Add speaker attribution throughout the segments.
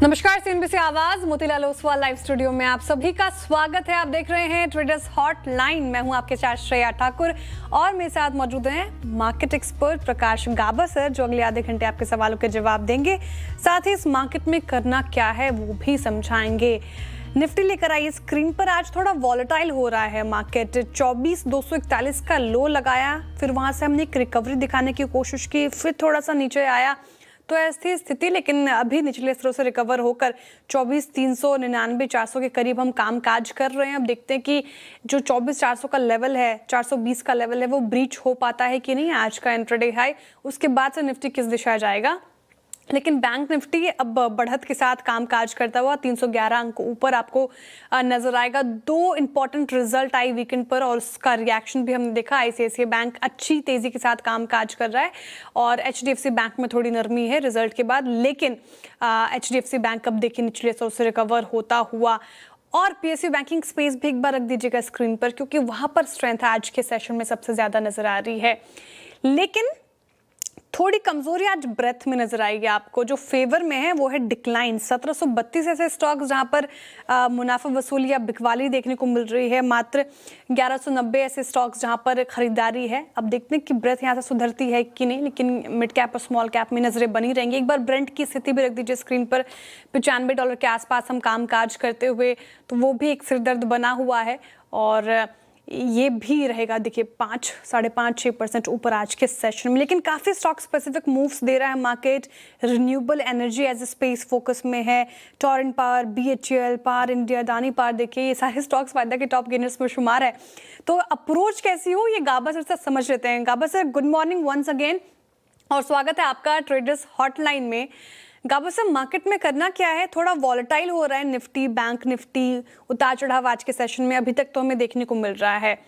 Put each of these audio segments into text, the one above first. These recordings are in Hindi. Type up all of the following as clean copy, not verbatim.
Speaker 1: नमस्कार, सीएनबीसी आवाज मोतीलाल ओसवाल लाइव स्टूडियो में आप सभी का स्वागत है। आप देख रहे हैं ट्रेडर्स हॉटलाइन। मैं हूं आपके साथ श्रेया ठाकुर और मेरे साथ मौजूद हैं मार्केट एक्सपर्ट प्रकाश गाबा सर, जो अगले आधे घंटे आपके सवालों के जवाब देंगे। साथ ही इस मार्केट में करना क्या है वो भी समझाएंगे। निफ्टी लेकर आइए स्क्रीन पर। आज थोड़ा वॉलेटाइल हो रहा है मार्केट। 24,241 का लो लगाया, फिर वहां से हमने एक रिकवरी दिखाने की कोशिश की, फिर थोड़ा सा नीचे आया तो ऐसी स्थिति, लेकिन अभी निचले स्तरों से रिकवर होकर 24,399 400 के करीब हम काम काज कर रहे हैं। अब देखते हैं कि जो 24,400 का लेवल है, 420 का लेवल है, वो ब्रीच हो पाता है कि नहीं आज का इंट्राडे हाई। उसके बाद से निफ्टी किस दिशा जाएगा। लेकिन बैंक निफ्टी अब बढ़त के साथ कामकाज करता हुआ 311 अंक ऊपर आपको नजर आएगा। दो इंपॉर्टेंट रिजल्ट आई वीकेंड पर और उसका रिएक्शन भी हमने देखा। आईसीआईसीआई बैंक अच्छी तेजी के साथ कामकाज कर रहा है और एचडीएफसी बैंक में थोड़ी नरमी है रिजल्ट के बाद, लेकिन एचडीएफसी बैंक अब देखिए निचले स्तर से रिकवर होता हुआ। और पीएसयू बैंकिंग स्पेस भी एक बार रख दीजिएगा स्क्रीन पर, क्योंकि वहां पर स्ट्रेंथ आज के सेशन में सबसे ज्यादा नजर आ रही है। लेकिन थोड़ी कमजोरी आज ब्रेथ में नजर आएगी आपको। जो फेवर में है वो है डिक्लाइन। 1732 ऐसे स्टॉक्स जहां पर मुनाफा वसूली या बिकवाली देखने को मिल रही है। मात्र 1190 ऐसे स्टॉक्स जहां पर खरीदारी है। अब देखते हैं कि ब्रेथ यहां से सुधरती है कि नहीं, लेकिन मिड कैप और स्मॉल कैप में नजरें बनी रहेंगी। एक बार ब्रेंट की स्थिति भी रख दीजिए स्क्रीन पर। $95 के आसपास हम काम काज करते हुए, तो वो भी एक सिरदर्द बना हुआ है और ये भी रहेगा देखिए 5.5-6% ऊपर आज के सेशन में। लेकिन काफ़ी स्टॉक स्पेसिफिक मूव्स दे रहा है market. Renewable energy as a space focus में है। Torrent power, BHEL, power India, Adani power, देखिए ये सारे स्टॉक्स फायदा के टॉप गेनर्स में शुमार है। तो अप्रोच कैसी हो ये गाबा सर से समझ लेते हैं। Gaba sir, good morning once again और स्वागत है आपका ट्रेडर्स हॉटलाइन में। गाबा सर, मार्केट में करना क्या है? थोड़ा वॉलेटाइल हो रहा है निफ्टी, बैंक निफ्टी, उतार चढ़ाव आज के सेशन में अभी तक तो हमें देखने को मिल रहा है।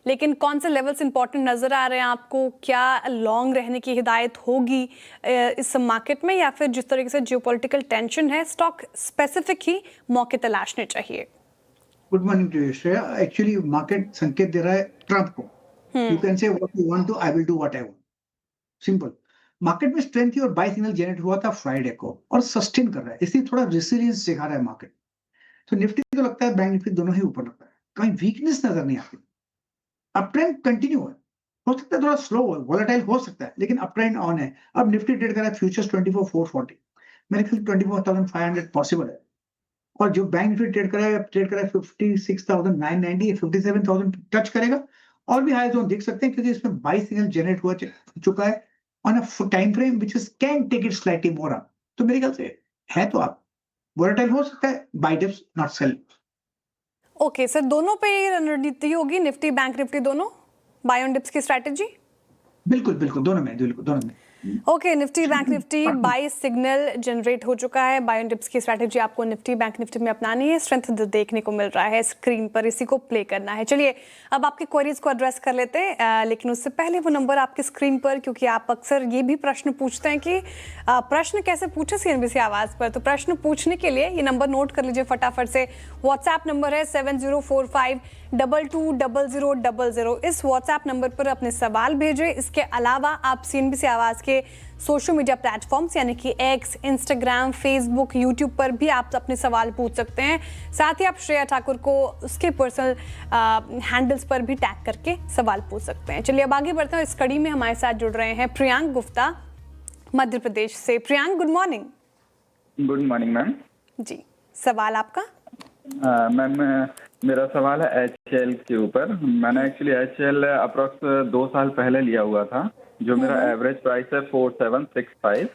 Speaker 1: लेकिन कौन से लेवल्स इंपॉर्टेंट नजर आ रहे हैं आपको? क्या लॉन्ग रहने की हिदायत होगी इस मार्केट में, या फिर जिस तरीके से जियोपॉलिटिकल टेंशन है स्टॉक स्पेसिफिक ही मौके तलाशने चाहिए?
Speaker 2: Good morning to you Shreya. Actually market संकेत दे रहा है ट्रंप को। You can say what you want to, I will do what I want. Simple. Market में स्ट्रेंथ थी और बाय सिग्नल जनरेट हुआ था फ्राइडे को और सस्टेन कर रहा है, इसलिए थोड़ा रेसिलियंस दिखा रहा है मार्केट। तो निफ्टी तो लगता है, बैंक निफ्टी दोनों ही ऊपर लगता है, कहीं वीकनेस नजर नहीं आती। अप ट्रेंड कंटिन्यू है, हो सकता है थोड़ा स्लो है, वोलेटाइल हो सकता है, लेकिन अप ट्रेंड ऑन है। अब निफ्टी ट्रेड कर रहा है फ्यूचर्स 24,440, मेरे ख्याल 24,500 पॉसिबल है। और जो बैंक निफ्टी ट्रेड कर रहा है 56,990, 57,000 टच करेगा। और भी हाई जोन देख सकते हैं, क्योंकि इसमें बाई सिग्नल जनरेट हुआ चुका है on a time frame which is can take it slightly more up. तो मेरे ख्याल से है तो आप वोलेटाइल हो सकता है, buy dips not sell.
Speaker 1: Okay sir, दोनों पे रणनीति होगी, निफ्टी बैंक निफ्टी दोनों, बाय ऑन डिप्स की स्ट्रैटेजी?
Speaker 2: बिल्कुल बिल्कुल, दोनों में, बिल्कुल दोनों में।
Speaker 1: Okay, Nifty bank Nifty buy signal generate हो चुका है। बाय ऑन डिप्स की स्ट्रैटेजी आपको निफ्टी बैंक निफ्टी में अपनानी है। स्ट्रेंथ देखने को मिल रहा है स्क्रीन पर, इसी को प्ले करना है। चलिए अब आपकी क्वेरीज को एड्रेस कर लेते हैं, लेकिन उससे पहले वो नंबर आपकी स्क्रीन पर, क्योंकि आप अक्सर ये भी प्रश्न पूछते हैं कि प्रश्न कैसे पूछे सीएनबीसी आवाज पर। तो प्रश्न पूछने के लिए ये नंबर नोट कर लीजिए फटाफट से। व्हाट्सएप नंबर है 7045220000। इस व्हाट्सएप नंबर पर अपने सवाल भेजें। इसके अलावा आप सीएनबीसी आवाज के सोशल मीडिया प्लेटफॉर्म्स यानी कि एक्स, इंस्टाग्राम, फेसबुक, यूट्यूब पर भी आप अपने सवाल पूछ सकते हैं। साथ ही आप श्रेया ठाकुर को उसके पर्सनल हैंडल्स पर भी टैग करके सवाल पूछ सकते हैं। चलिए अब आगे बढ़ते हैं। इस कड़ी में हमारे साथ जुड़ रहे हैं प्रियांक गुप्ता मध्य प्रदेश से। Priyank, good morning.
Speaker 3: Good morning ma'am
Speaker 1: ji, सवाल आपका?
Speaker 3: मैम मेरा सवाल है एचएल के ऊपर। मैंने एक्चुअली एचएल अप्रोक्स 2 साल पहले लिया हुआ था, जो मेरा एवरेज प्राइस है 4765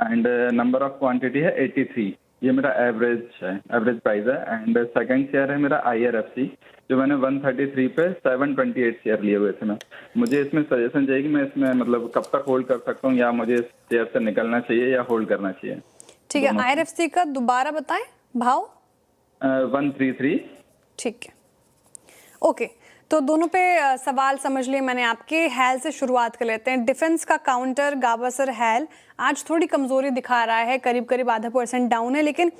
Speaker 3: एंड नंबर ऑफ क्वांटिटी है 83। ये मेरा एवरेज प्राइस है। एंड सेकंड शेयर है मेरा आईआरएफसी, जो मैंने 133 पे 728 शेयर लिए हुए थे। मैं मुझे इसमें सजेशन चाहिए कि मैं इसमें मतलब कब तक होल्ड कर सकता हूँ, या मुझे इस शेयर से निकलना चाहिए या होल्ड करना चाहिए।
Speaker 1: ठीक है, आईआरएफसी का दोबारा बताएं भाव।
Speaker 3: 133।
Speaker 1: ठीक है, ओके। तो दोनों पे सवाल समझ लिए मैंने आपके। हैल से शुरुआत कर लेते हैं। डिफेंस का काउंटर गाबा सर हैल आज थोड़ी कमजोरी दिखा रहा है, करीब करीब 0.5% डाउन है, लेकिन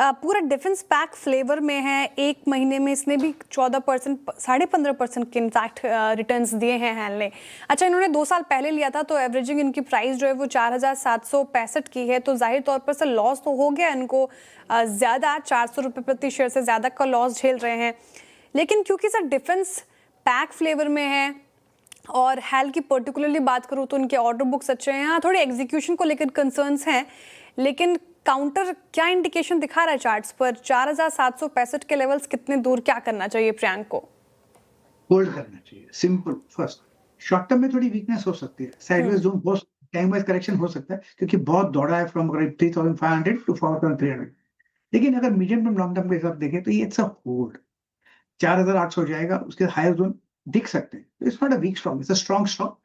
Speaker 1: पूरा डिफेंस पैक फ्लेवर में है, एक महीने में इसने भी 14%, 15.5% के इनफैक्ट रिटर्न्स दिए हैं हैल ने। अच्छा, इन्होंने 2 साल पहले लिया था तो एवरेजिंग इनकी प्राइस जो है वो 4,765 की है, तो जाहिर तौर पर से लॉस तो हो गया इनको ज़्यादा, 400 रुपये प्रति शेयर से ज़्यादा का लॉस झेल रहे हैं। लेकिन क्योंकि सर डिफेंस पैक फ्लेवर में है और हैल की पर्टिकुलरली बात करूँ तो उनके ऑर्डर बुक्स अच्छे हैं, हाँ थोड़े एग्जीक्यूशन को लेकर कंसर्न्स हैं, लेकिन काउंटर क्या इंडिकेशन दिखा रहा है चार्ट्स पर? 4,765 के लेवल्स कितने दूर, क्या करना चाहिए प्रियांक को?
Speaker 2: होल्ड करना चाहिए, सिंपल। फर्स्ट शॉर्ट टर्म में थोड़ी वीकनेस हो सकती है, साइडवेज जोन हो, टाइम वाइज करेक्शन हो सकता है क्योंकि बहुत दौड़ा है फ्रॉम 3,500 टू 4,300। लेकिन अगर मीडियम टर्म लॉन्ग टर्म के हिसाब देखें तो ये इट्स अ होल्ड। 4,800 जाएगा, उसके हायर जोन दिख सकते हैं। It's not a weak stock, it's a strong stock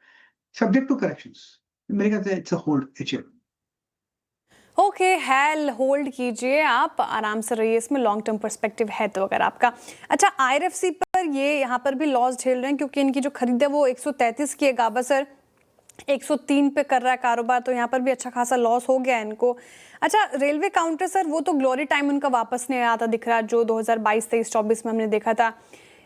Speaker 2: subject to corrections. मेरे ख्याल से it's a hold HAL.
Speaker 1: Okay, HAL hold कीजिए, आप आराम से रहिए, इसमें लॉन्ग टर्म पर्सपेक्टिव है तो अगर आपका। अच्छा, आईआरएफसी पर ये यहाँ पर भी लॉस झेल रहे हैं क्योंकि इनकी जो खरीद है वो 133 की है, गाबा 103 पे कर रहा है कारोबार, तो यहाँ पर भी अच्छा खासा लॉस हो गया है इनको। अच्छा, रेलवे काउंटर सर, वो तो ग्लोरी टाइम उनका वापस नहीं आता दिख रहा जो 2022, 23, 24 में हमने देखा था,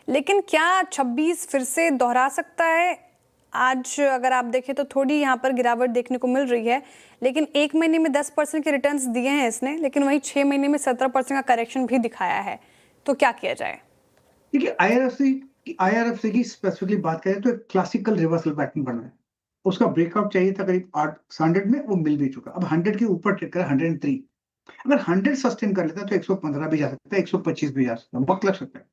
Speaker 1: लेकिन क्या 26 फिर से दोहरा सकता है? आज अगर आप देखें तो थोड़ी यहाँ पर गिरावट देखने को मिल रही है, लेकिन एक महीने में 10% के रिटर्न्स दिए हैं इसने, लेकिन वहीं 6 महीने में 17% का करेक्शन भी दिखाया है, तो क्या किया जाए?
Speaker 2: देखिए, आईआरएफसी की स्पेसिफिकली बात करें तो एक क्लासिकल रिवर्सल पैटर्न बना है। उसका ब्रेकआउट चाहिए था करीब 800 में, वो मिल भी चुका। अब 100 के ऊपर ट्रेड करा 103। अगर 100 सस्टेन कर लेता है तो 115 भी जा सकता है, 125 भी जा सकता है, वक्त लग सकता है।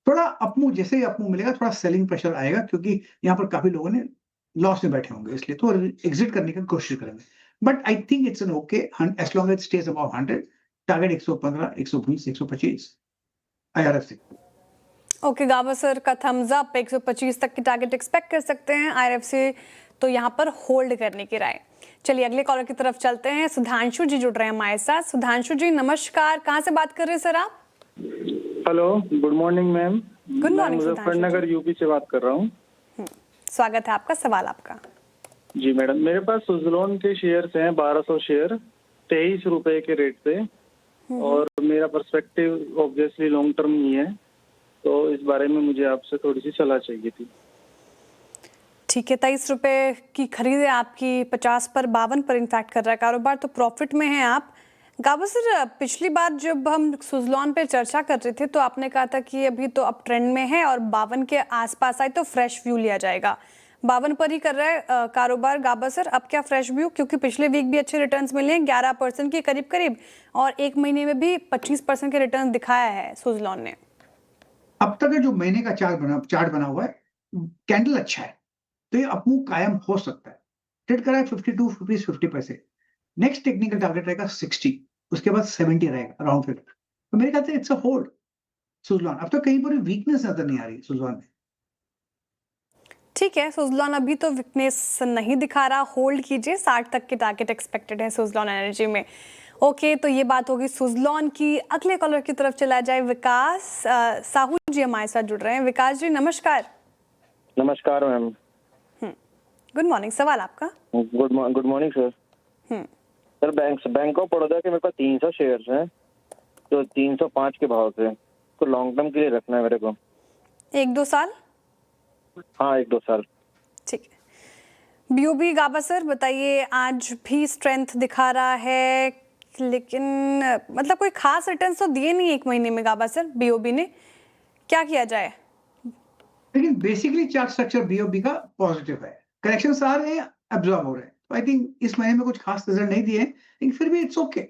Speaker 2: थोड़ा अपमूव, जैसे ही अपमूव मिलेगा थोड़ा सेलिंग प्रेशर आएगा क्योंकि यहाँ पर काफी लोगों ने लॉस में बैठे होंगे, इसलिए तो एग्जिट करने की कोशिश करेंगे। But I think it's an okay as long as stays above 100। Target 115, 120, 125 IRFC.
Speaker 1: Okay, Gaba sir का थम्स अप, 125 तक की टारगेट एक्सपेक्ट कर सकते हैं आईआरएफसी, तो यहाँ पर होल्ड करने की राय। चलिए अगले कॉलर की तरफ चलते हैं। सुधांशु जी जुड़ रहे हैं हमारे साथ। सुधांशु जी नमस्कार, कहाँ से बात कर रहे हैं सर आप?
Speaker 4: Hello, good morning ma'am.
Speaker 1: Good morning,
Speaker 4: Muzaffarnagar UP से बात कर रहा हूँ।
Speaker 1: स्वागत है आपका, सवाल आपका।
Speaker 4: जी मैडम, मेरे पास सुजलोन के शेयर्स हैं 1200 शेयर 23 रुपए के रेट पे, और मेरा पर्सपेक्टिव ऑब्वियसली लॉन्ग टर्म ही है, तो इस बारे में मुझे आपसे थोड़ी सी सलाह चाहिए थी।
Speaker 1: ठीक है, 23 रुपए की खरीद है आपकी, 50 पर 52 पर इनफैक्ट कर रहा है कारोबार, तो प्रॉफिट में है आप। गाबा सर, पिछली बार जब हम सुजलॉन पे चर्चा कर रहे थे तो आपने कहा था कि अभी तो अप ट्रेंड में है और 52 के आसपास आए तो फ्रेश व्यू लिया जाएगा। 52 पर ही कर रहा है कारोबार गाबा सर, अब क्या फ्रेश व्यू? क्योंकि पिछले वीक भी अच्छे रिटर्न्स मिले हैं 11% के करीब करीब, और एक महीने में भी 25% के रिटर्न दिखाया है सुजलॉन ने।
Speaker 2: अब तक जो महीने का चार्ट बना हुआ है, कैंडल अच्छा है, तो ये अपमूव कायम हो सकता है। ट्रेड करा है 52 रुपीज 50 पैसे। नेक्स्ट टेक्निकल टारगेट रहेगा 60, उसके बाद 70 रहेगा अराउंड 50। तो मेरे ख्याल से इट्स अ होल्ड सुजलॉन। अब तो कहीं पर वीकनेस नजर नहीं आ रही सुजलॉन में।
Speaker 1: ठीक है, सुजलॉन अभी तो वीकनेस नहीं दिखा रहा, होल्ड कीजिए, 60 तक की टारगेट एक्सपेक्टेड है सुजलॉन एनर्जी में। ओके, तो ये बात होगी सुजलॉन की। अगले कॉलर की तरफ चला जाए, विकास साहू जी हमारे साथ जुड़ रहे हैं। विकास जी नमस्कार।
Speaker 5: नमस्कार मैम।
Speaker 1: गुड मॉर्निंग, सवाल आपका।
Speaker 5: Good morning sir. Sir bank of Baroda के मेरे पास 300 शेयर्स हैं, तो 305 के भाव से, तो लॉन्ग टर्म के लिए रखना है मेरे को।
Speaker 1: 1-2 साल?
Speaker 5: हाँ, 1-2 साल।
Speaker 1: ठीक है। बीओबी गाबा सर बताइए, आज भी स्ट्रेंथ दिखा रहा है, लेकिन मतलब कोई खास रिटर्न्स तो दिए नहीं एक महीने में गाबा सर बीओबी ने, क्या किया जाए?
Speaker 2: लेकिन बेसिकली चार्ट स्ट्रक्चर बीओबी का पॉजिटिव है, करेक्शंस आ रहे हैं, एब्जॉर्ब हो रहे हैं। तो आई थिंक इस महीने में कुछ खास रिजल्ट नहीं दिए, लेकिन फिर भी it's okay.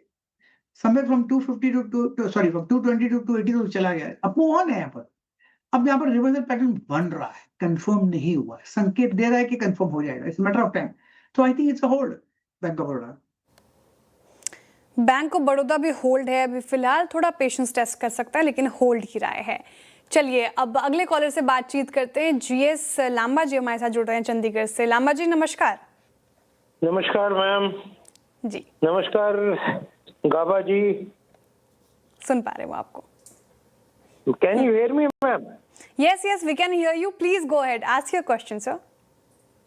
Speaker 2: Somewhere from 250 to from 220 to 280 तो चला गया है। अब मूव ऑन है यहाँ पर। अब यहाँ पर रिवर्सल पैटर्न बन रहा है, कंफर्म नहीं हुआ है, संकेत दे रहा है कि कंफर्म हो जाएगा, इट्स मैटर ऑफ टाइम। तो I think it's a hold bank of Baroda.
Speaker 1: Bank of Baroda भी होल्ड है अभी फिलहाल, थोड़ा पेशेंस टेस्ट कर सकता है, लेकिन होल्ड की राय है। चलिए अब अगले कॉलर से बातचीत करते हैं। जीएस लांबा जी हमारे साथ जुड़ रहे हैं चंडीगढ़ से। लांबा जी नमस्कार।
Speaker 4: नमस्कार मैम।
Speaker 1: जी
Speaker 4: नमस्कार गाबा जी।
Speaker 1: सुन पा रहे हो आपको?
Speaker 4: Can you hear me ma'am?
Speaker 1: Yes, we can hear you. Please go ahead. Ask your question, sir.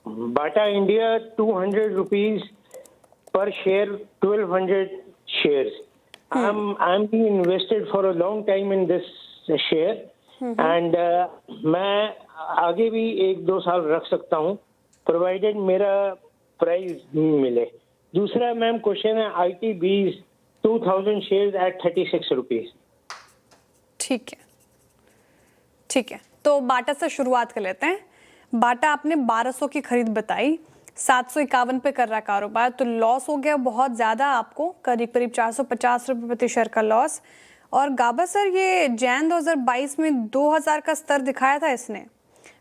Speaker 4: Bata India 200 rupees per share, 1200 shares.
Speaker 6: I'm being invested for a long time in this share and मैं आगे भी 1-2 साल रख सकता हूँ प्रोवाइडेड मेरा प्राइस मिले। दूसरा मैम क्वेश्चन है ITBs 2000 शेयर्स एट 36 रुपीज।
Speaker 1: ठीक है, ठीक है, तो बाटा से शुरुआत कर लेते हैं। बाटा आपने 1200 की खरीद बताई, 751 पे कर रहा कारोबार, तो लॉस हो गया बहुत ज़्यादा आपको, करीब करीब 450 रुपये प्रति शेयर का लॉस। और गाबा सर ये जैन 2022 में 2000 का स्तर दिखाया था इसने,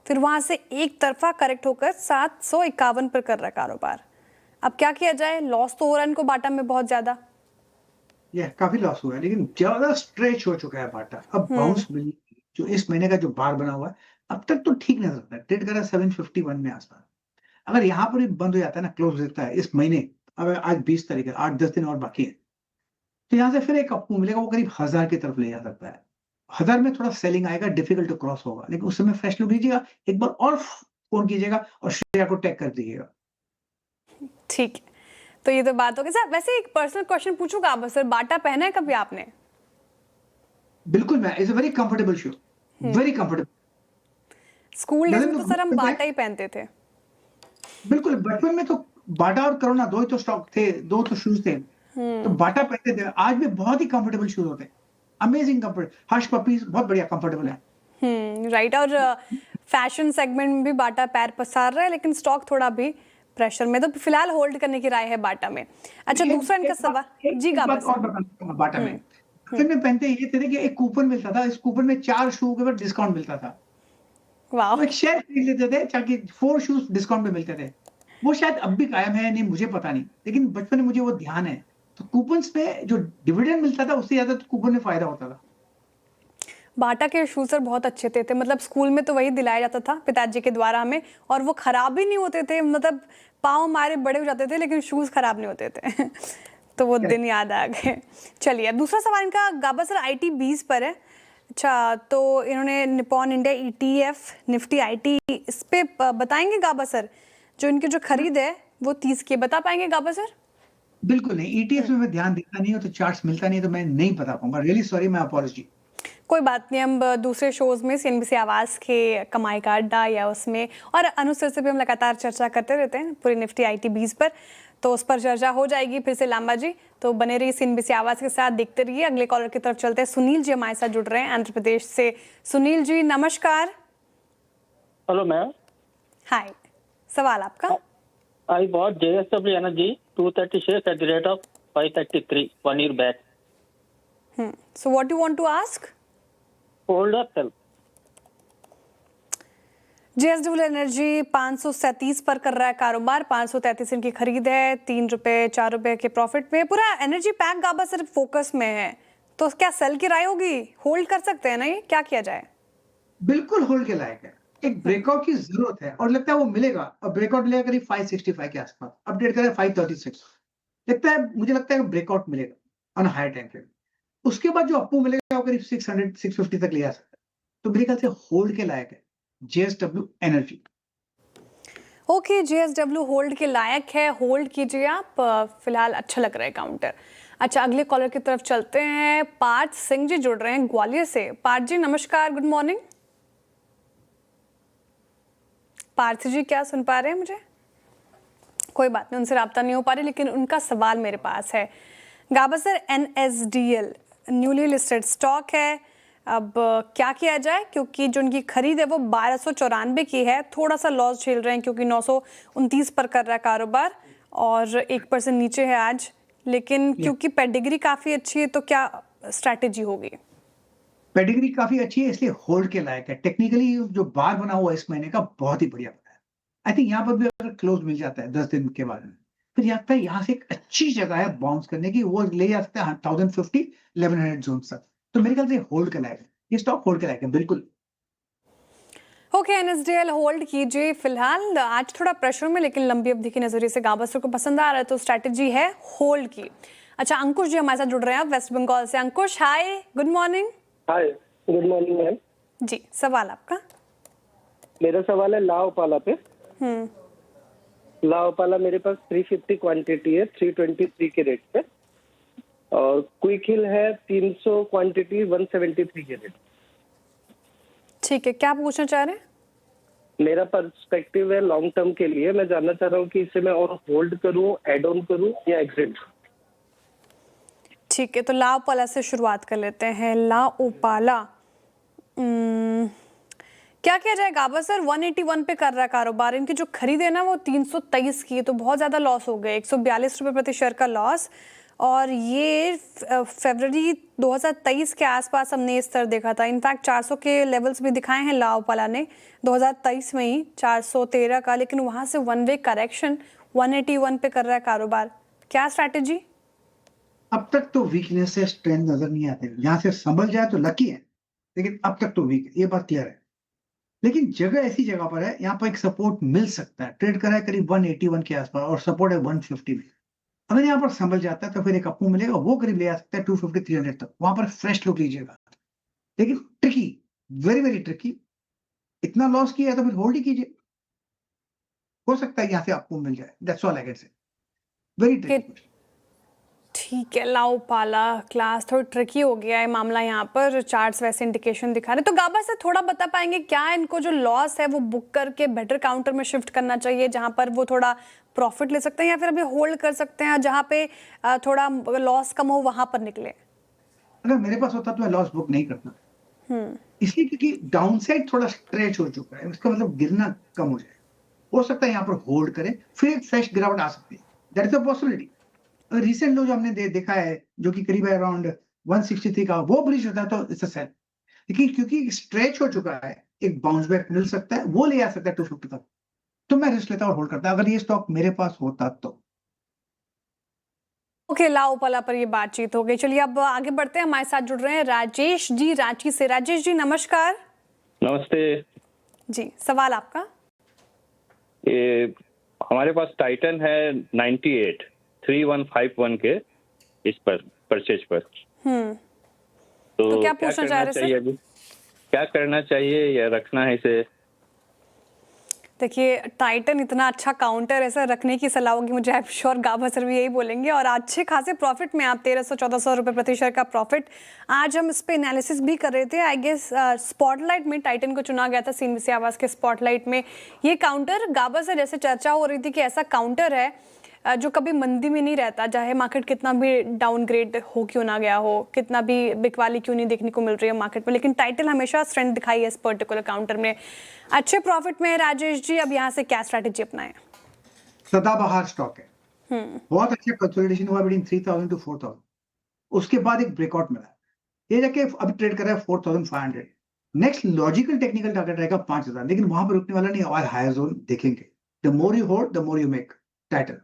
Speaker 1: फिर वहाँ से एक तरफा करेक्ट होकर 751 पर कर रहा कारोबार। अब क्या किया जाए, लॉस तो हो रहा है इनको बाटा में बहुत ज़्यादा।
Speaker 2: ये काफी लॉस हुआ है, लेकिन ज्यादा स्ट्रेच हो चुका है बाटा। अब बाउंस मिल जो इस महीने का जो बार बना हुआ है अब तक तो ठीक नजर आता है, ट्रेड कर रहा है 751 में आसपास। अगर यहाँ पर भी बंद हो जाता है ना, क्लोज देखता है इस महीने, अब आज 20 तारीख है, 8-10 दिन और बाकी है, तो यहाँ से फिर एक अप मिलेगा, वो करीब 1000 की तरफ ले जा सकता है। 1000 में थोड़ा सेलिंग आएगा, डिफिकल्ट टू क्रॉस होगा, लेकिन उस समय फ्रेश लुक लीजिएगा, एक बार और फोन कीजिएगा और श्रेया को टैग कर दीजिएगा।
Speaker 1: ठीक है, तो ये तो बात हो गई। सर वैसे एक पर्सनल क्वेश्चन पूछूंगा आप सर, बाटा पहना है कभी आपने?
Speaker 2: बिल्कुल, मैं it's a very comfortable shoe, very comfortable.
Speaker 1: School days में तो सर हम बाटा ही पहनते थे।
Speaker 2: बिल्कुल, बचपन में तो बाटा और करोना दो ही तो स्टॉक थे, दो तो शूज थे, तो बाटा पहनते थे। आज भी बहुत ही कंफर्टेबल शूज होते हैं, अमेजिंग कंफर्ट। हर्ष पपीज बहुत बढ़िया कंफर्टेबल है।
Speaker 1: राइट, और फैशन सेगमेंट में भी बाटा पैर पसार रहा है, लेकिन स्टॉक थोड़ा भी प्रेशर में, तो फिलहाल होल्ड करने की राय है बाटा में। अच्छा, दूसरा इनका सवाल जी गाबा
Speaker 2: और बाटा में फिर में पहनते ये थे कि एक कूपन मिलता था, इस कूपन में 4 शू के ऊपर डिस्काउंट मिलता था।
Speaker 1: वाह,
Speaker 2: तो एक शेयर खरीद लेते थे ताकि 4 शूज डिस्काउंट में मिलते थे। वो शायद अब भी कायम है नहीं मुझे पता नहीं, लेकिन बचपन में मुझे वो ध्यान है। तो कूपन्स में जो डिविडेंड मिलता था उससे ज्यादा तो कूपन में फायदा होता था।
Speaker 1: बाटा के शूज सर बहुत अच्छे थे, मतलब स्कूल में तो वही दिलाया जाता था पिताजी के द्वारा हमें, और वो खराब भी नहीं होते थे, मतलब पाँव हमारे बड़े हो जाते थे लेकिन शूज खराब नहीं होते थे। तो वो दिन याद आ गए। चलिए, अब दूसरा सवाल इनका गाबा सर ITBs पर है। अच्छा, तो इन्होंने Nippon India ETF Nifty IT इस पे बताएंगे गाबा सर, जो इनकी जो खरीद है वो 30 की, बता पाएंगे गाबा सर?
Speaker 2: बिल्कुल नहीं, ETF में मैं ध्यान देता नहीं हूँ, तो चार्ट्स मिलता नहीं, तो मैं नहीं बता पाऊंगा। रियली सॉरी, मैं अपॉलॉजी।
Speaker 1: कोई बात नहीं, हम दूसरे शोज में CNBC आवाज के कमाई का अड्डा या उसमें और अनुसर से भी हम लगातार चर्चा करते रहते हैं पूरी निफ्टी ITBs पर, तो उस पर चर्चा हो जाएगी फिर से लांबा जी। तो बने रहिए CNBC आवाज के साथ, देखते रहिए। अगले कॉलर की तरफ चलते हैं। सुनील जी हमारे साथ जुड़ रहे हैं आंध्र प्रदेश से। सुनील जी नमस्कार।
Speaker 6: Hello ma'am.
Speaker 1: हाय, सवाल आपका?
Speaker 6: I bought JSW Energy 230 shares at the rate of 533 1 year back.
Speaker 1: So what do you want to ask?
Speaker 6: Hold or sell?
Speaker 1: JSW energy 537 पर कर रहा है कारोबार, 533 इनकी खरीद है, 3 रुपए 4 रुपए के प्रॉफिट में। पूरा एनर्जी पैक गाबा सिर्फ फोकस में है, तो क्या सेल की राय होगी? होल्ड कर सकते हैं ना, ये क्या किया जाए?
Speaker 2: बिल्कुल होल्ड के लायक है, एक ब्रेकआउट की जरूरत है और लगता है वो मिलेगा। अब ब्रेकआउट मिलेगा करीब 565 के आसपास, अपडेट करें 536, लगता है, मुझे लगता है कि ब्रेकआउट मिलेगा ऑन हाई टाइम फ्रेम। उसके बाद जो अप्पू मिलेगा वो करीब 600 650 तक ले जा सकता है, तो मेरे ख्याल से होल्ड के लायक है JSW energy.
Speaker 1: Okay, JSW hold के लायक है, होल्ड कीजिए आप, फिलहाल अच्छा लग रहा है काउंटर। अच्छा, अगले कॉलर की तरफ चलते हैं। पार्थ सिंह जी जुड़ रहे हैं ग्वालियर से। पार्थ जी नमस्कार, गुड मॉर्निंग। पार्थ जी क्या सुन पा रहे हैं मुझे? कोई बात नहीं, उनसे राब्ता नहीं हो पा रही, लेकिन उनका सवाल मेरे पास है। Gaba sir NSDL newly listed stock है, अब क्या किया जाए? क्योंकि जो उनकी खरीद है वो 1294 की है, थोड़ा सा लॉस झेल रहे हैं क्योंकि 929 पर कर रहा है कारोबार और 1% नीचे है आज, लेकिन क्योंकि पेडिग्री काफ़ी अच्छी है, तो क्या स्ट्रैटेजी होगी?
Speaker 2: पेडिग्री काफी अच्छी है, इसलिए होल्ड के लायक है। टेक्निकली जो बार बना हुआ इस महीने का बहुत ही बढ़िया बना है। आई थिंक यहाँ पर भी अगर क्लोज मिल जाता है 10 दिन के बाद में, फिर लगता है यहाँ से एक अच्छी जगह है बाउंस करने की, वो ले जा सकता है 1050 1100 जोन तक। तो मेरे ख्याल से होल्ड के लायक है, ये स्टॉक होल्ड के लायक है बिल्कुल।
Speaker 1: ओके, NSDL होल्ड कीजिए फिलहाल, आज थोड़ा प्रेशर में, लेकिन लंबी अवधि के नजरिए से गाबा सर को पसंद आ रहा है, तो स्ट्रैटेजी है होल्ड की। अच्छा, अंकुश जी हमारे साथ जुड़ रहे हैं वेस्ट बंगाल से। अंकुश हाय, गुड मॉर्निंग।
Speaker 6: हाय, गुड मॉर्निंग मैम।
Speaker 1: जी, सवाल आपका?
Speaker 6: मेरा सवाल है लाओपाला पे। लाओपाला मेरे पास 350 क्वांटिटी है 323 के रेट पे, और और क्विक हिल है 300 क्वांटिटी 173 के रेट।
Speaker 1: ठीक है, क्या पूछना चाह रहे हैं?
Speaker 6: मेरा पर्सपेक्टिव है लॉन्ग टर्म के लिए, मैं जानना चाह रहा हूँ कि इसे मैं और होल्ड करूँ, एड ऑन करूँ या एग्जिट।
Speaker 1: ठीक है, तो ला ओपाला से शुरुआत कर लेते हैं। ला ओपाला क्या किया जाए गाबा सर? 181 पे कर रहा है कारोबार। इनकी जो खरीद है ना वो 323 की है, तो बहुत ज़्यादा लॉस हो गए, 142 रुपये प्रति शेयर का लॉस। और ये फरवरी 2023 के आसपास हमने इस स्तर देखा था। इनफैक्ट 400 के लेवल्स भी दिखाए हैं ला ओपाला ने 2023 में ही 413 का, लेकिन वहाँ से वन वे करेक्शन 181 पे कर रहा है कारोबार। क्या स्ट्रैटेजी?
Speaker 2: अब तक तो वीकनेस है, स्ट्रेंथ नजर नहीं आते। यहाँ से संभल जाए तो लकी है, लेकिन अब तक तो वीक है, ये बात क्लियर है। लेकिन जगह ऐसी जगह पर है, यहाँ पर एक सपोर्ट मिल सकता है। ट्रेड करा है करीब 181 के आसपास और सपोर्ट है 150 में। अगर यहाँ पर संभल जाता है तो फिर एक अपू मिलेगा, वो करीब ले आ सकता है 250 300 तक। वहां पर फ्रेश लुक लीजिएगा, लेकिन ट्रिकी, वेरी वेरी ट्रिकी। इतना लॉस किया है तो फिर होल्ड ही कीजिए, हो सकता है यहाँ से आपको मिल जाए। That's all I can say, very tricky.
Speaker 1: ठीक है, ला ओपाला क्लास थोड़ा ट्रिकी हो गया है मामला। यहाँ पर चार्ट्स वैसे इंडिकेशन दिखा रहे हैं। तो गाबा से थोड़ा बता पाएंगे क्या इनको जो लॉस है वो बुक करके बेटर काउंटर में शिफ्ट करना चाहिए, जहाँ पर वो थोड़ा प्रॉफिट ले सकते हैं, या फिर अभी होल्ड कर सकते हैं जहाँ पे थोड़ा लॉस कम हो वहां पर निकले?
Speaker 2: अगर मेरे पास होता तो मैं लॉस बुक नहीं करता, इसलिए क्योंकि डाउनसाइड थोड़ा स्ट्रेच हो चुका है। इसका मतलब गिरना कम हो जाए। हो सकता है यहाँ पर होल्ड करें, फिर एक फ्रेश गिरावट आ सकती है। That is a possibility. Recent low जो हमने देखा है, जो कि करीब है अराउंड 163 का, वो ब्रीच होता है तो इट्स अ सेल। लेकिन क्योंकि स्ट्रेच हो चुका है, एक बाउंस बैक मिल सकता है, वो ले आ सकता है 250 तक, तो मैं रिस्क लेता और होल्ड करता अगर ये स्टॉक मेरे पास होता तो।
Speaker 1: ओके, ला ओपाला पर ये बातचीत हो गई। चलिए अब आगे बढ़ते हैं। हमारे साथ जुड़ रहे हैं राजेश जी रांची से। राजेश जी नमस्कार।
Speaker 7: नमस्ते
Speaker 1: जी, सवाल आपका।
Speaker 7: ये हमारे पास टाइटन है 98 3151 के इस पर परचेज पर।
Speaker 1: तो क्या पूछना चाह रहे
Speaker 7: चाहिए अभी? क्या करना चाहिए या रखना है इसे?
Speaker 1: देखिए, टाइटन इतना अच्छा काउंटर, ऐसा रखने की सलाह होगी मुझे। I am sure Gaba sir भी यही बोलेंगे। और अच्छे खासे प्रॉफिट में आप 1300-1400 रुपये प्रति शेयर का प्रॉफिट। आज हम इस पे एनालिसिस भी कर रहे थे। आई गेस स्पॉटलाइट में टाइटन को चुना गया था, सीएनबीसी आवाज के स्पॉटलाइट में। ये काउंटर गाबा सर जैसे चर्चा हो रही थी कि ऐसा काउंटर है जो कभी मंदी में नहीं रहता, चाहे मार्केट कितना भी डाउनग्रेड हो क्यों ना गया हो, कितना भी बिकवाली क्यों नहीं देखने को मिल रही है मार्केट में, लेकिन टाइटन हमेशा स्ट्रेंथ दिखाई है इस पर्टिकुलर काउंटर में। अच्छे प्रॉफिट में है राजेश जी, अब यहाँ से क्या स्ट्रैटेजी अपनाएं?
Speaker 2: सदाबहार स्टॉक है, बहुत अच्छा कंसोलिडेशन हुआ बिटवीन 3000 टू 4000। उसके बाद एक ब्रेकआउट मिला, ये जाके अभी ट्रेड कर रहा है 4500। नेक्स्ट लॉजिकल टेक्निकल टारगेट रहेगा 5000, लेकिन वहां पर रुकने वाला नहीं, और हायर जोन देखेंगे। The more you hold the more you make. Titan.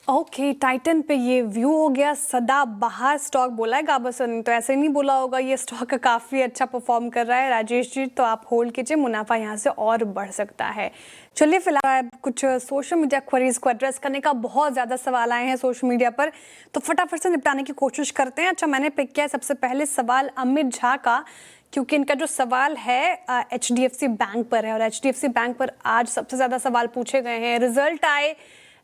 Speaker 1: Okay, Titan पे ये व्यू हो गया। सदाबहार स्टॉक बोला है गाबा सर ने, तो ऐसे नहीं बोला होगा। ये स्टॉक काफ़ी अच्छा परफॉर्म कर रहा है राजेश जी, तो आप होल्ड कीजिए, मुनाफा यहाँ से और बढ़ सकता है। चलिए फिलहाल कुछ सोशल मीडिया क्वेरीज को एड्रेस करने का बहुत ज़्यादा सवाल आए हैं सोशल मीडिया पर, तो फटाफट से निपटाने की कोशिश करते हैं। अच्छा, मैंने पिक किया है सबसे पहले सवाल अमित झा का, क्योंकि इनका जो सवाल है HDFC बैंक पर है, और HDFC बैंक पर आज सबसे ज़्यादा सवाल पूछे गए हैं। रिजल्ट आए,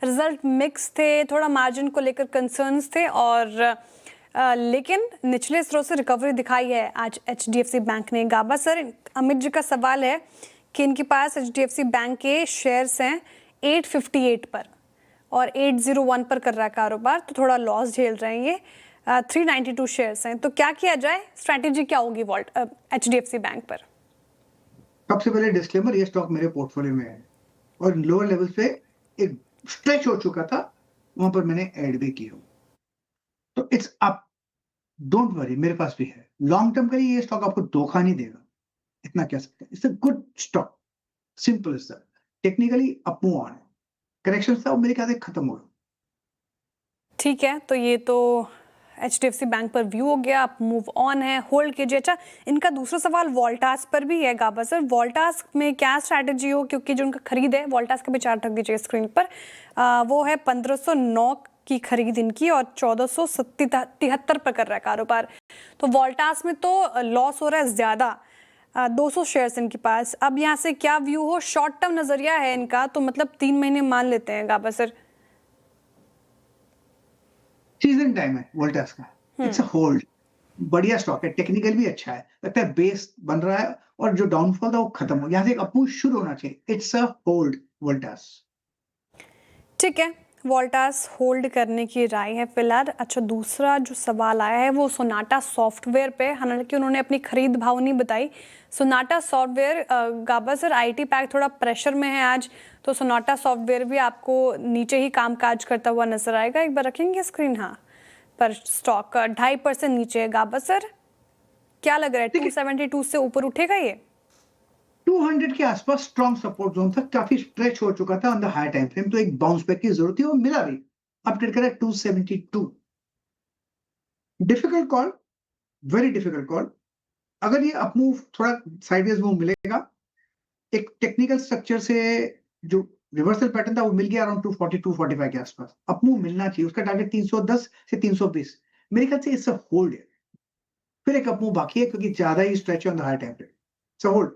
Speaker 1: रिजल्ट मिक्स थे, थोड़ा मार्जिन को लेकर कंसर्न्स थे, और लेकिन निचले स्रोत से रिकवरी दिखाई है आज HDFC बैंक ने। गाबा सर, अमित जी का सवाल है कि इनके पास HDFC बैंक के शेयर्स हैं 858 पर और 801 पर कर रहा है कारोबार, तो थोड़ा लॉस झेल रहे हैं ये। 392 शेयर्स हैं, तो क्या किया जाए, स्ट्रैटेजी क्या होगी HDFC बैंक पर?
Speaker 2: सबसे पहले डिस्क्लेमर, ये स्टॉक मेरे पोर्टफोलियो में है और लोअर लेवल पे एक स्ट्रेच हो चुका था, वहां पर मैंने ऐड भी की हो, तो इट्स अप, डोंट वरी, मेरे पास भी है। लॉन्ग टर्म के लिए ये स्टॉक आपको धोखा नहीं देगा, इतना कह सकते हैं। It's a good stock, simple is that. Technically up move on है, करेक्शन था मेरे ख्याल से खत्म हो गया।
Speaker 1: ठीक है, तो ये तो HDFC बैंक पर व्यू हो गया, आप मूव ऑन है, होल्ड कीजिए। अच्छा, इनका दूसरा सवाल वोल्टास पर भी है गाबा सर। वोल्टास में क्या स्ट्रैटेजी हो, क्योंकि जो उनका खरीद है, वोल्टास का भी चार्ट रख दीजिए स्क्रीन पर, वो है 1509 की खरीद इनकी और 1473 पर कर रहा है कारोबार। तो वोल्टास में तो लॉस हो रहा है ज़्यादा, 200 शेयर्स इनके पास। अब यहाँ से क्या व्यू हो, शॉर्ट टर्म नज़रिया है इनका, तो मतलब 3 महीने मान लेते हैं गाबा सर।
Speaker 2: सीजन टाइम है वोल्टास का, इट्स अ होल्ड, बढ़िया स्टॉक है, टेक्निकल भी अच्छा है, लगता है बेस बन रहा है और जो डाउनफॉल था वो खत्म हो गया, यहाँ से एक अपमूव शुरू होना चाहिए, इट्स अ होल्ड वोल्टास।
Speaker 1: ठीक है, वोल्टास होल्ड करने की राय है फिलहाल। अच्छा, दूसरा जो सवाल आया है वो सोनाटा सॉफ्टवेयर पे, हालांकि उन्होंने अपनी खरीद भाव नहीं बताई। सोनाटा सॉफ्टवेयर, गाबा सर आईटी पैक थोड़ा प्रेशर में है आज, तो सोनाटा सॉफ्टवेयर भी आपको नीचे ही कामकाज करता हुआ नजर आएगा। एक बार रखेंगे स्क्रीन, हाँ, पर स्टॉक 2.5% नीचे है। गाबा सर क्या लग रहा है, 272 से ऊपर उठेगा ये?
Speaker 2: 200 के आसपास स्ट्रॉन्ग सपोर्ट जोन था, काफी स्ट्रेच हो चुका था on the high time frame, तो एक बाउंस बैक की जरूरत थी, वो मिला भी, अब ट्रेड करा 272। Difficult call, very difficult call. अगर ये अपमूव थोड़ा साइडवेज मूव मिलेगा, एक टेक्निकल स्ट्रक्चर से जो रिवर्सल पैटर्न था वो मिल गया अराउंड 240 245 के आसपास, अपमूव मिलना चाहिए, उसका टारगेट 310 से 320, मेरे ख्याल से इससे होल्ड है, फिर एक अपमूव बाकी है क्योंकि ज्यादा ही स्ट्रेच है on the high time frame, so hold.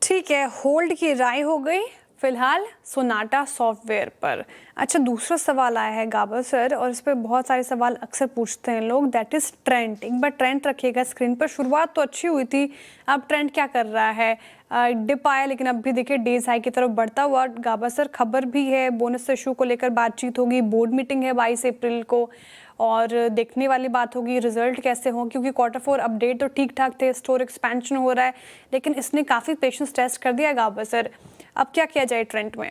Speaker 1: ठीक है, होल्ड की राय हो गई फिलहाल सोनाटा सॉफ्टवेयर पर। अच्छा, दूसरा सवाल आया है गाबर सर, और इस पर बहुत सारे सवाल अक्सर पूछते हैं लोग, दैट इज ट्रेंड। एक बार ट्रेंड रखिएगा स्क्रीन पर। शुरुआत तो अच्छी हुई थी, अब ट्रेंड क्या कर रहा है? डिप आया, लेकिन अब भी देखिए डेज हाई की तरफ बढ़ता हुआ। गाबर सर, खबर भी है, बोनस इशू को लेकर बातचीत होगी, बोर्ड मीटिंग है 22 अप्रैल को, और देखने वाली बात होगी रिजल्ट कैसे हो, क्योंकि Q4 अपडेट तो ठीक ठाक थे, स्टोर एक्सपेंशन हो रहा है, लेकिन इसने काफ़ी पेशेंस टेस्ट कर दिया गाबर सर। अब क्या किया जाए ट्रेंड में?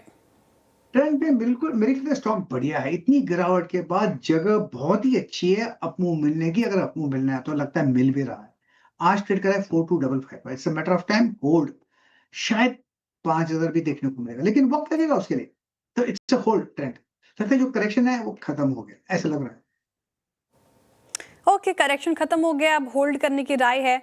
Speaker 2: ट्रेंड में बिल्कुल मेरे ख्याल से स्टॉक बढ़िया है, इतनी गिरावट के बाद जगह बहुत ही अच्छी है अपमूव मिलने की, अगर अपमूव मिलना है तो लगता है मिल भी रहा है। आज ट्रेड करा है 4255, it's a matter of time, hold, शायद 5000 भी देखने को मिलेगा, लेकिन वक्त लगेगा उसके लिए, तो इट्स अ होल्ड ट्रेंड। लगता है जो करेक्शन है वो खत्म हो गया, ऐसा लग रहा है।
Speaker 1: ओके, करेक्शन खत्म हो गया, अब होल्ड करने की राय है।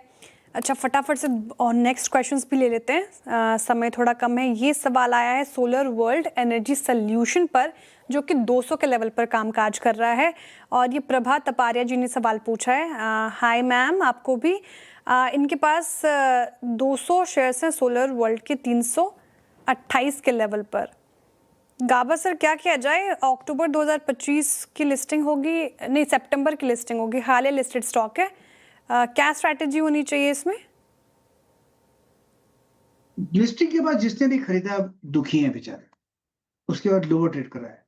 Speaker 1: अच्छा, फटाफट से और नेक्स्ट क्वेश्चंस भी ले लेते हैं, समय थोड़ा कम है। ये सवाल आया है सोलर वर्ल्ड एनर्जी सॉल्यूशन पर, जो कि 200 के लेवल पर कामकाज कर रहा है, और ये प्रभा तपारिया जी ने सवाल पूछा है। हाय मैम, आपको भी। इनके पास 200 शेयर्स हैं सोलर वर्ल्ड के 328 के लेवल पर। गाबा सर, क्या किया जाए? अक्टूबर 2025 की लिस्टिंग होगी, नहीं सितंबर की लिस्टिंग होगी, हाल ही लिस्टेड स्टॉक है, क्या स्ट्रैटेजी होनी चाहिए इसमें?
Speaker 2: लिस्टिंग के बाद जिसने भी खरीदा दुखी है बेचारे, उसके बाद लोअर ट्रेड करा है,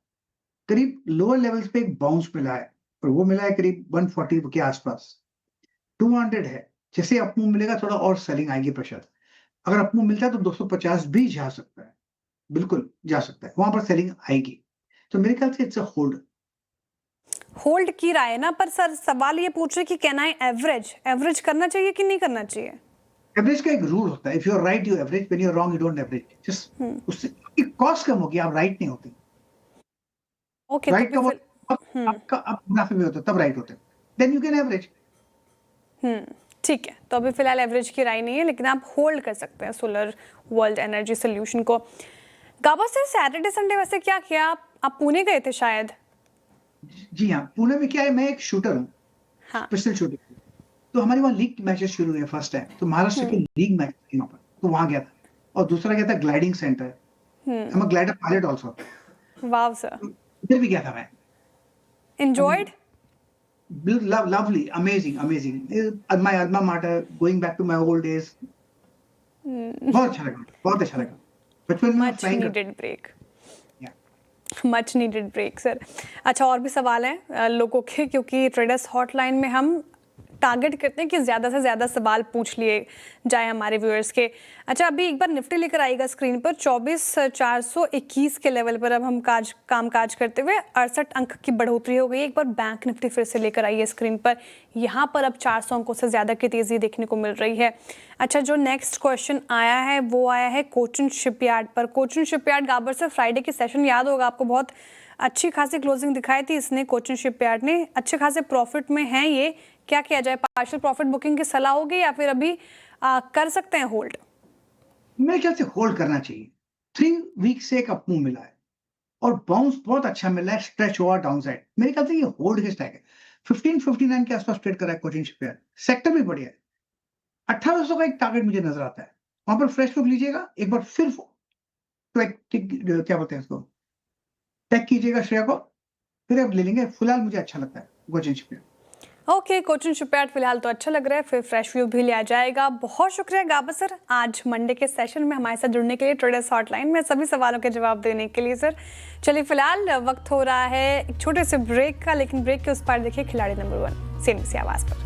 Speaker 2: करीब लोअर लेवल्स पे एक बाउंस मिला है, और वो मिला है करीब 140 के आसपास, 200 है, जैसे अपमूव मिलेगा थोड़ा और सेलिंग आएगी, प्रेशर, अगर अपमूव मिलता है तो 250 भी जा सकता है, बिल्कुल जा सकता है, वहां पर सेलिंग आएगी, तो मेरे ख्याल से इट्स अ होल्ड।
Speaker 1: होल्ड की राय है ना, पर सर सवाल ये पूछ रहे कि कैन आई एवरेज करना चाहिए कि नहीं करना चाहिए?
Speaker 2: एवरेज का एक रूल होता है, if you are right you average, when you are wrong you don't average, just उससे कॉस्ट कम होगी, आप राइट नहीं होते।
Speaker 1: ओके,
Speaker 2: राइट
Speaker 1: तो
Speaker 2: का
Speaker 1: फिर
Speaker 2: आपका आप मुनाफे में होते तब राइट होते, देन यू कैन एवरेज।
Speaker 1: ठीक है, तो अभी फिलहाल एवरेज की राय नहीं है, लेकिन आप होल्ड कर सकते हैं सोलर वर्ल्ड एनर्जी सोल्यूशन को। गाबा सर, सैटरडे संडे वैसे क्या किया आप पुणे गए थे शायद?
Speaker 2: जी हाँ, पुणे में क्या है, मैं एक शूटर हूँ,
Speaker 1: हाँ,
Speaker 2: स्पेशल शूटर, तो हमारे वहाँ लीग मैचेस शुरू हुए फर्स्ट टाइम, तो महाराष्ट्र के लीग मैच थे वहाँ पर, तो वहाँ गया था, और दूसरा गया था gliding centre, I am a glider pilot also,
Speaker 1: wow sir,
Speaker 2: इधर भी गया था मैं।
Speaker 1: Enjoyed?
Speaker 2: Lovely, amazing. My alma mater, going back to my old days. बहुत अच्छा लगा, बहुत अच्छा लगा। बचपन में
Speaker 1: much
Speaker 2: flying
Speaker 1: needed break, much needed break sir. अच्छा, और भी सवाल हैं लोगों के, क्योंकि ट्रेडर्स हॉटलाइन में हम टारगेट करते हैं कि ज़्यादा से ज़्यादा सवाल पूछ लिए जाए हमारे व्यूअर्स के। अच्छा, अभी एक बार निफ्टी लेकर आएगा स्क्रीन पर, 24,421 के लेवल पर अब हम कामकाज करते हुए 68 अंक की बढ़ोतरी हो गई। एक बार बैंक निफ्टी फिर से लेकर आइए स्क्रीन पर, यहाँ पर अब 400 अंकों से ज़्यादा की तेज़ी देखने को मिल रही है। अच्छा, जो नेक्स्ट क्वेश्चन आया है वो आया है कोचिन शिपयार्ड पर। कोचिन शिपयार्ड, गाबर से फ्राइडे की सेशन याद होगा आपको, बहुत अच्छी खासी क्लोजिंग दिखाई थी इसने, कोचिन शिपयार्ड ने, अच्छे खासे प्रॉफिट में है ये। क्या किया जाए? पार्शियल प्रॉफिट बुकिंग की सलाह होगी या फिर अभी कर सकते हैं होल्ड?
Speaker 2: मेरे ख्याल से होल्ड करना चाहिए, 3 वीक से एक अपमूव मिला है और बाउंस बहुत अच्छा मिला है, स्ट्रेच हुआ डाउन साइड, मेरे ख्याल से ये होल्ड के स्टैक है। 1559 के आसपास ट्रेड कर रहा है कोचिन शिपयार्ड, सेक्टर भी बढ़िया है, 1800 का एक टारगेट मुझे नजर आता है, वहां पर फ्रेश लुक लीजिएगा एक बार, फिर क्या बोलते हैं इसको, टैग कीजिएगा श्रेया को, फिर आप ले लेंगे। फिलहाल मुझे अच्छा लगता है Cochin shipyard.
Speaker 1: Okay, Cochin shipyard फिलहाल तो अच्छा लग रहा है, फिर फ्रेश व्यू भी लिया जाएगा। बहुत शुक्रिया गाबा सर, आज मंडे के सेशन में हमारे साथ जुड़ने के लिए, ट्रेडर्स हॉटलाइन में सभी सवालों के जवाब देने के लिए सर। चलिए फिलहाल वक्त हो रहा है एक छोटे से ब्रेक का, लेकिन ब्रेक के उस पार देखिए खिलाड़ी नंबर 1 CNBC आवाज पर।